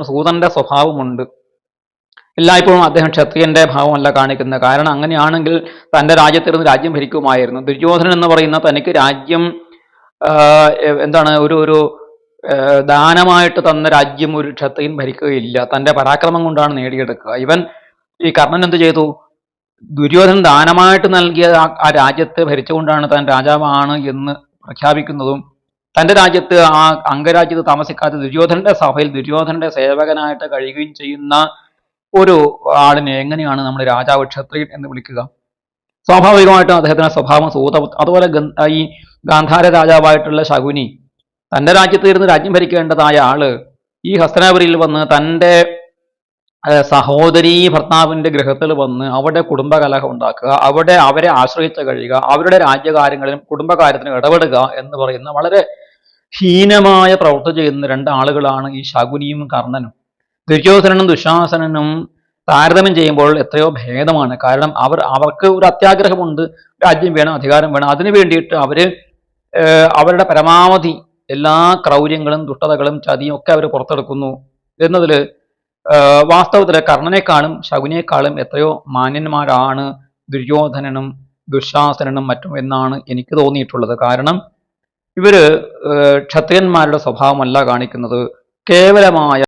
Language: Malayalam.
സൂതന്റെ സ്വഭാവമുണ്ട്. എല്ലായ്പ്പോഴും അദ്ദേഹം ക്ഷത്രിയന്റെ ഭാവമല്ല കാണിക്കുന്നത്. കാരണം അങ്ങനെയാണെങ്കിൽ തന്റെ രാജ്യത്തിരുന്ന് രാജ്യം ഭരിക്കുമായിരുന്നു. ദുര്യോധനൻ എന്ന് പറയുന്ന തനിക്ക് രാജ്യം എന്താണ് ഒരു ദാനമായിട്ട് തന്ന രാജ്യം ഒരു ക്ഷത്രിയൻ ഭരിക്കുകയില്ല. തന്റെ പരാക്രമം കൊണ്ടാണ് നേടിയെടുക്കുക. ഈ കർണൻ എന്ത് ചെയ്തു? ദുര്യോധനൻ ദാനമായിട്ട് നൽകിയ ആ രാജ്യത്തെ ഭരിച്ചുകൊണ്ടാണ് താൻ രാജാവാണ് എന്ന് പ്രഖ്യാപിക്കുന്നതും തന്റെ രാജ്യത്ത് ആ അംഗരാജ്യത്ത് താമസിക്കാത്ത ദുര്യോധനന്റെ സഭയിൽ ദുര്യോധനന്റെ സേവകനായിട്ട് കഴിയുകയും ചെയ്യുന്ന ഒരു ആളിനെ എങ്ങനെയാണ് നമ്മൾ രാജാവ് ക്ഷത്രിയൻ എന്ന് വിളിക്കുക? സ്വാഭാവികമായിട്ടും അദ്ദേഹത്തിന്റെ സ്വഭാവം സൂതപുത്രൻ. അതുപോലെ ഈ ഗാന്ധാര രാജാവായിട്ടുള്ള ശകുനി തന്റെ രാജ്യത്ത് ഇരുന്ന് രാജ്യം ഭരിക്കേണ്ടതായ ആള് ഈ ഹസ്തനാപുരിയിൽ വന്ന് തന്റെ സഹോദരീ ഭർത്താവിന്റെ ഗൃഹത്തിൽ വന്ന് അവിടെ കുടുംബകലഹം ഉണ്ടാക്കുക, അവിടെ അവരെ ആശ്രയിച്ച് കഴിയുക, അവരുടെ രാജ്യകാര്യങ്ങളിലും കുടുംബകാര്യത്തിനും ഇടപെടുക എന്ന് പറയുന്ന വളരെ ഹീനമായ പ്രവൃത്തി ചെയ്യുന്ന രണ്ടാളുകളാണ് ഈ ശകുനിയും കർണനും. ദുര്യോധനനും ദുശാസനനും താരതമ്യം ചെയ്യുമ്പോൾ എത്രയോ ഭേദമാണ്. കാരണം അവർക്ക് ഒരു അത്യാഗ്രഹമുണ്ട്, രാജ്യം വേണം, അധികാരം വേണം. അതിനു വേണ്ടിയിട്ട് അവരുടെ പരമാവധി എല്ലാ ക്രൗര്യങ്ങളും ദുഷ്ടതകളും ചതിയും ഒക്കെ അവർ പുറത്തെടുക്കുന്നു എന്നതിൽ വാസ്തവത്തിൽ കർണനേക്കാളും ശകുനേക്കാളും എത്രയോ മാന്യന്മാരാണ് ദുര്യോധനനും ദുശാസനനും മറ്റും എന്നാണ് എനിക്ക് തോന്നിയിട്ടുള്ളത്. കാരണം ഇവര് ക്ഷത്രിയന്മാരുടെ സ്വഭാവമല്ല കാണിക്കുന്നത്, കേവലമായ